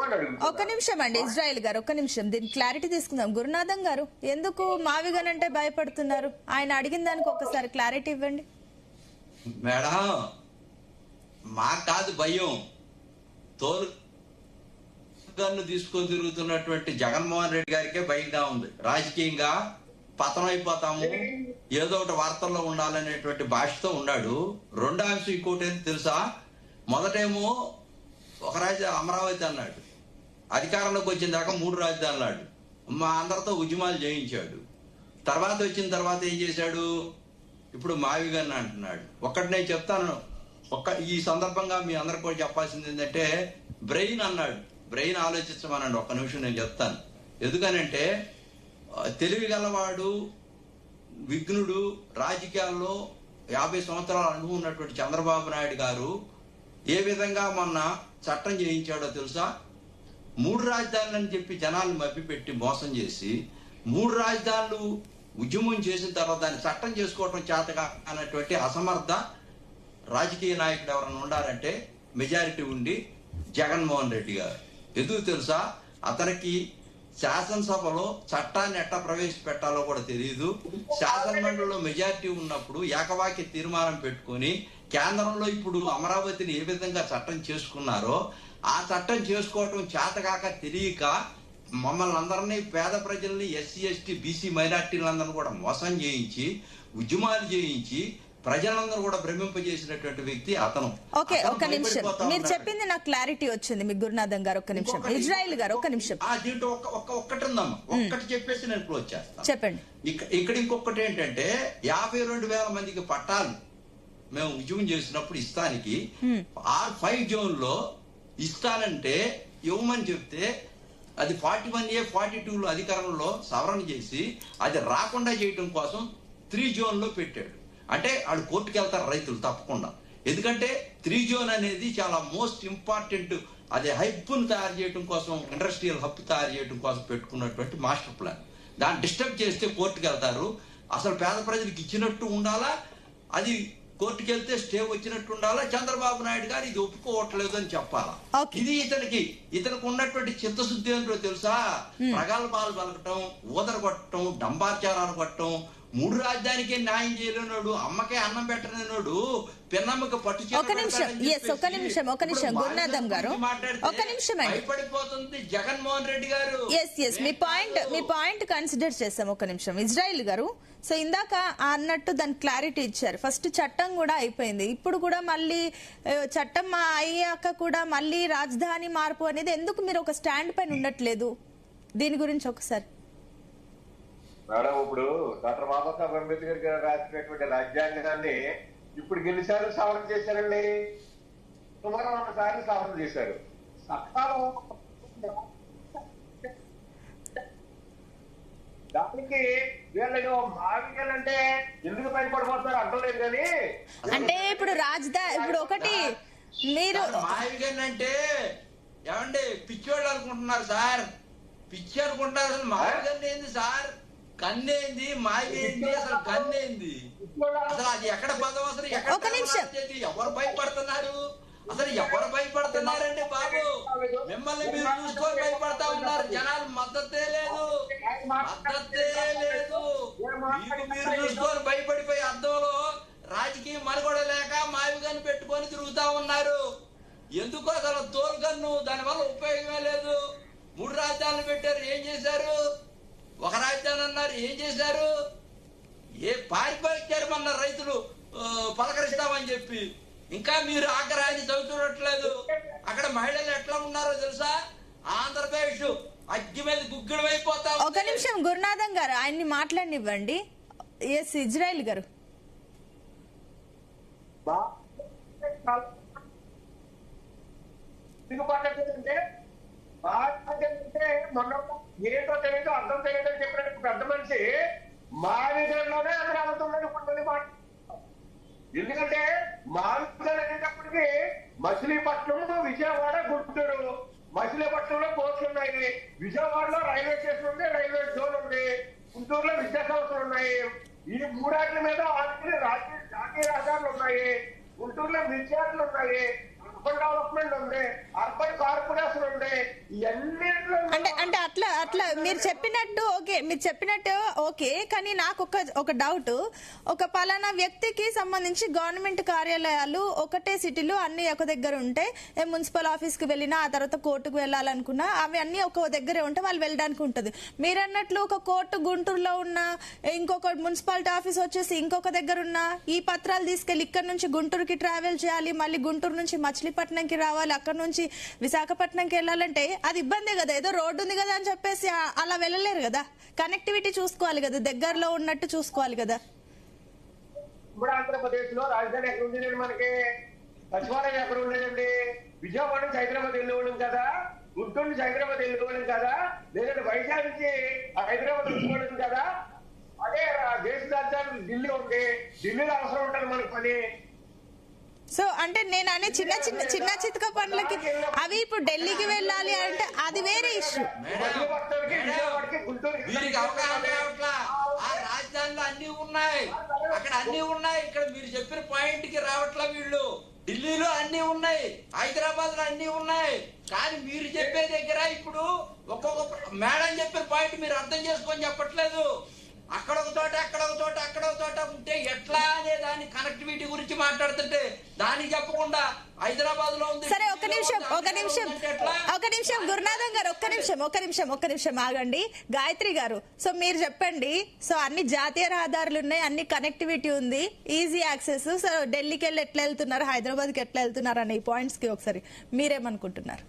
అని అడుగుతున్నా. ఒక్క నిమిషం అండి ఇజ్రాయెల్ గారు, ఒక్క నిమిషం, దీని క్లారిటీ తీసుకుందాం. గురునాథం గారు, ఎందుకు మావిగన్ అంటే భయపడుతున్నారు? ఆయన అడిగిన దానికి ఒక్కసారి క్లారిటీ ఇవ్వండి. మేడం, మా కాదు భయం, తోలు గన్ను తీసుకొని తిరుగుతున్నటువంటి జగన్మోహన్ రెడ్డి గారికే భయంగా ఉంది. రాజకీయంగా పతనం అయిపోతాము, ఏదో ఒకటి వార్తల్లో ఉండాలనేటువంటి భాషతో ఉన్నాడు. రెండో అంశం ఇంకోటి ఏంటి తెలుసా? మొదటేమో ఒక అమరావతి అన్నాడు, అధికారంలోకి వచ్చిన దాకా 3 రాజధానులు అన్నాడు, మా అందరితో ఉద్యమాలు చేయించాడు. తర్వాత వచ్చిన తర్వాత ఏం చేశాడు? ఇప్పుడు మావిగన్ అంటున్నాడు. ఒక్కటి నేను చెప్తాను, ఈ సందర్భంగా మీ అందరికి కూడా చెప్పాల్సింది ఏంటంటే, బ్రెయిన్ అన్నాడు. బ్రెయిన్ ఆలోచించమనండి, ఒక్క నిమిషం నేను చెప్తాను. ఎందుకనంటే తెలివి గలవాడు, విఘ్నుడు, రాజకీయాల్లో 50 సంవత్సరాల అనుభవం ఉన్నటువంటి చంద్రబాబు నాయుడు గారు ఏ విధంగా మొన్న చట్టం చేయించాడో తెలుసా? 3 రాజధానులు అని చెప్పి జనాలను మభ్యపెట్టి మోసం చేసి 3 రాజధానులు ఉద్యమం చేసిన తర్వాత దాన్ని చట్టం చేసుకోవటం చేతగా అన్నటువంటి అసమర్థ రాజకీయ నాయకుడు ఎవరైనా ఉండాలంటే మెజారిటీ ఉండి జగన్మోహన్ రెడ్డి గారు. ఎందుకు తెలుసా? అతనికి శాసనసభలో చట్టాన్ని ఎట్లా ప్రవేశపెట్టాలో కూడా తెలియదు. శాసనమండలిలో మెజారిటీ ఉన్నప్పుడు ఏకవాక్య తీర్మానం పెట్టుకొని కేంద్రంలో ఇప్పుడు అమరావతిని ఏ విధంగా చట్టం చేసుకున్నారో ఆ చట్టం చేసుకోవటం చేతగాక తెలియక మమ్మల్ని అందరినీ, పేద ప్రజల్ని, ఎస్సీ ఎస్టీ బీసీ మైనార్టీలందరినీ కూడా మోసం చేయించి ఉద్యమాలు చేయించి ప్రజలందరూ కూడా భ్రమింపజేసినటువంటి వ్యక్తి అతను. ఓకే, ఒక్క నిమిషం, మీరు చెప్పింది నాకు క్లారిటీ వచ్చింది. మీ గురునాథం గారు ఒక్క నిమిషం, ఇజ్రాయెల్ గారు ఒక్క నిమిషం. దీంట్లో ఒక్కటి ఉందమ్మా, ఒక్కటి చెప్పేసి నేను క్లోజ్ చేస్తాను. చెప్పండి. ఇక్కడ ఇంకొకటి ఏంటంటే 52,000 మందికి పట్టాలు మేము ఉద్యమం చేసినప్పుడు ఇస్తానికి R5 జోన్ లో ఇస్తానంటే ఇవ్వమని చెప్తే అది 41A 42లో అధికారంలో సవరణ చేసి అది రాకుండా చేయటం కోసం 3 జోన్ లో పెట్టాడు. అంటే వాళ్ళు కోర్టుకు వెళ్తారు రైతులు తప్పకుండా. ఎందుకంటే 3 జోన్ అనేది చాలా మోస్ట్ ఇంపార్టెంట్. అది హబ్ను తయారు చేయడం కోసం, ఇండస్ట్రియల్ హబ్ తయారు చేయడం కోసం పెట్టుకున్నటువంటి మాస్టర్ ప్లాన్. దాన్ని డిస్టర్బ్ చేస్తే కోర్టుకు వెళ్తారు. అసలు పేద ప్రజలకు ఇచ్చినట్టు ఉండాలా, అది కోర్టుకు వెళ్తే స్టే వచ్చినట్టు ఉండాలా. చంద్రబాబు నాయుడు గారు ఇది ఒప్పుకోవట్లేదు అని చెప్పాలా. ఇది ఇతనికి ఉన్నటువంటి చిత్తశుద్ధి ఏంటో తెలుసా? ప్రగల్భాలు పలకటం, ఊదర కొట్టడం, డంబాచారాలు కొట్టడం. 3 రాజధానికే న్యాయం చేయలేనోడు, అమ్మకే అన్నం పెట్టలేనోడు, పిన్నమ్మకి పట్టు గురునాథం గారు ఒక్క నిమిషం అండి, భయపడిపోతుంది జగన్మోహన్ రెడ్డి గారు. మీ పాయింట్ కన్సిడర్ చేస్తాం. ఒక్క నిమిషం ఇజ్రాయెల్ గారు. సో ఇందాక అన్నట్టు దాని క్లారిటీ ఇచ్చారు. ఫస్ట్ చట్టం కూడా అయిపోయింది, ఇప్పుడు కూడా మళ్ళీ చట్టం అయ్యాక కూడా మళ్ళీ రాజధాని మార్పు అనేది ఎందుకు మీరు ఒక స్టాండ్ పైన ఉండట్లేదు? దీని గురించి ఒకసారి. మేడం, ఇప్పుడు డాక్టర్ బాబాసాహెబ్ అంబేద్కర్ గారు రాసినటువంటి రాజ్యాంగాన్ని ఇప్పుడు ఎన్నిసార్లు సవరణ చేశారండి? సుమారు 100 సార్లు సవరణ చేశారు. చట్టాలు దానికి వీళ్ళని మావిగలంటే ఎందుకు భయపడిపోతారు అంటలేదు. కానీ అంటే ఇప్పుడు ఇప్పుడు ఒకటి మీరు మావిగన్ అంటే ఏమండి పిచ్చోళ్ళు అనుకుంటున్నారు సార్, పిచ్చి అనుకుంటున్నారు. అసలు మావిగన్ ఏంది సార్? కన్నేంది, మాయేంది, అసలు కన్నేంది, అసలు అది ఎక్కడ పదం, అసలు ఎక్కడ ఎవరు భయపడుతున్నారు? అసలు ఎవరు భయపడుతున్నారండి బాబు? మిమ్మల్ని మీరు చూసుకొని భయపడతా ఉన్నారు. జనాలు మద్దతే లేదు. మీకు మీరు చూసుకొని భయపడిపోయి అద్దంలో రాజకీయ మనుగడ లేక మావిగన్ను పెట్టుకొని తిరుగుతా ఉన్నారు. ఎందుకు అసలు తోలుగన్ను? దానివల్ల ఉపయోగమే లేదు. 3 రాజధానులు పెట్టారు, ఏం చేశారు? 1 రాజధాని అన్నారు, ఏం చేశారు? పారిపోయారు మన రైతులు పలకరిస్తామని చెప్పి. ఇంకా మీరు ఆగ్రహాన్ని చదువుతున్నట్లేదు. అక్కడ మహిళలు ఎట్లా ఉన్నారో తెలుసా? ఆంధ్రప్రదేశ్ అగ్గి మీద గుగ్గిడం అయిపోతా. ఒక నిమిషం గురునాథం గారు, ఆయన్ని మాట్లాడనివ్వండి. ఎస్ ఇజ్రాయెల్ గారు. మొన్న ఏంటో తెలియదు, అర్థం తెలియదని చెప్పినట్టు పెద్ద మనిషి మావిగన్లోనే అమరావతి మాట. ఎందుకంటే మావిగన్ అనేటప్పటికి మచిలీపట్నం, విజయవాడ, గుంటూరు. మచిలీపట్నంలో కోర్టులు ఉన్నాయి, విజయవాడలో రైల్వే స్టేషన్ ఉంది, రైల్వే జోన్ ఉంది, గుంటూరులో విద్యా సంస్థలు ఉన్నాయి. ఈ 3 మీద ఆంధ్రప్రదేశ్ జాతీయ రహదారులు ఉన్నాయి, గుంటూరులో విద్యార్థులు ఉన్నాయి, అర్బన్ డెవలప్మెంట్ ఉంది, అర్బన్ కార్పొరేషన్ ఉంది, ఇవన్నిట్లో అంటే అంటే అట్లా మీరు చెప్పినట్టు ఓకే, కానీ నాకు ఒక డౌట్. ఒక పలానా వ్యక్తికి సంబంధించి గవర్నమెంట్ కార్యాలయాలు ఒకటే సిటీలో అన్ని ఒక దగ్గర ఉంటే, మున్సిపల్ ఆఫీస్ కి వెళ్ళినా ఆ తర్వాత కోర్టుకు వెళ్ళాలనుకున్నా అవి అన్ని ఒక దగ్గరే ఉంటే వాళ్ళు వెళ్ళడానికి ఉంటది. మీరు అన్నట్లు ఒక కోర్టు గుంటూరులో ఉన్న, ఇంకొక మున్సిపాలిటీ ఆఫీస్ వచ్చేసి ఇంకొక దగ్గర ఉన్న, ఈ పత్రాలు తీసుకెళ్లి ఇక్కడ నుంచి గుంటూరుకి ట్రావెల్ చేయాలి, మళ్ళీ గుంటూరు నుంచి మచిలీపట్నంకి రావాలి, అక్కడ నుంచి విశాఖపట్నంకి వెళ్ళాలంటే అది ఇబ్బందే కదా. ఏదో రోడ్డు ఉంది కదా అని చెప్పేసి అలా వెళ్ళలేరు కదా. కనెక్టివిటీ చూసుకోవాలి కదా, దగ్గరలో ఉన్నట్టు చూసుకోవాలి కదా. ఇప్పుడు ఆంధ్రప్రదేశ్ లో రాజధాని ఎక్కడ ఉండేదండి? మనకి సచివాలయం ఎక్కడ ఉండేదండి? విజయవాడ నుంచి హైదరాబాద్ వెళ్ళేవాళ్ళం కదా, గుంటూరు నుంచి హైదరాబాద్ వెళ్ళేవాళ్ళం కదా, లేదంటే వైజాగ్ నుంచి హైదరాబాద్ వెళ్ళేవాళ్ళం కదా. అదే దేశ రాజధాని ఢిల్లీ ఉంది, ఢిల్లీలో అవసరం ఉంటుంది మనకు పని. సో అంటే నేను అనే చిన్న చితక పనులకి అవి ఇప్పుడు ఢిల్లీకి వెళ్ళాలి అంటే అది వేరే ఇష్యూ. వీరికి అవగాహన కావట్లా. ఆ రాజధానిలో అన్ని ఉన్నాయి, అక్కడ అన్ని ఉన్నాయి, ఇక్కడ మీరు చెప్పిన పాయింట్ కి రావట్లా వీళ్ళు. ఢిల్లీలో అన్ని ఉన్నాయి, హైదరాబాద్ లో అన్ని ఉన్నాయి, కానీ మీరు చెప్పే దగ్గర ఇప్పుడు ఒక్కొక్క మేడం చెప్పిన పాయింట్ మీరు అర్థం చేసుకొని చెప్పట్లేదు. అక్కడ ఒక చోట, అక్కడ ఒక చోట, అక్కడ ఒక చోట ఉంటే ఎట్లా అనే దాని కనెక్టివిటీ గురించి మాట్లాడుతుంటే దానికి చెప్పకుండా హైదరాబాద్ లో ఉంది. సరే ఒక నిమిషం గురునాథం గారు, ఒక్క నిమిషం ఆగండి. గాయత్రి గారు, సో మీరు చెప్పండి. సో అన్ని జాతీయ రహదారులు ఉన్నాయి, అన్ని కనెక్టివిటీ ఉంది, ఈజీ యాక్సెస్. సో ఢిల్లీకి వెళ్ళి ఎట్లా వెళ్తున్నారు, హైదరాబాద్ కి ఎట్లా వెళ్తున్నారు అనే పాయింట్స్ కి ఒకసారి మీరేమనుకుంటున్నారు?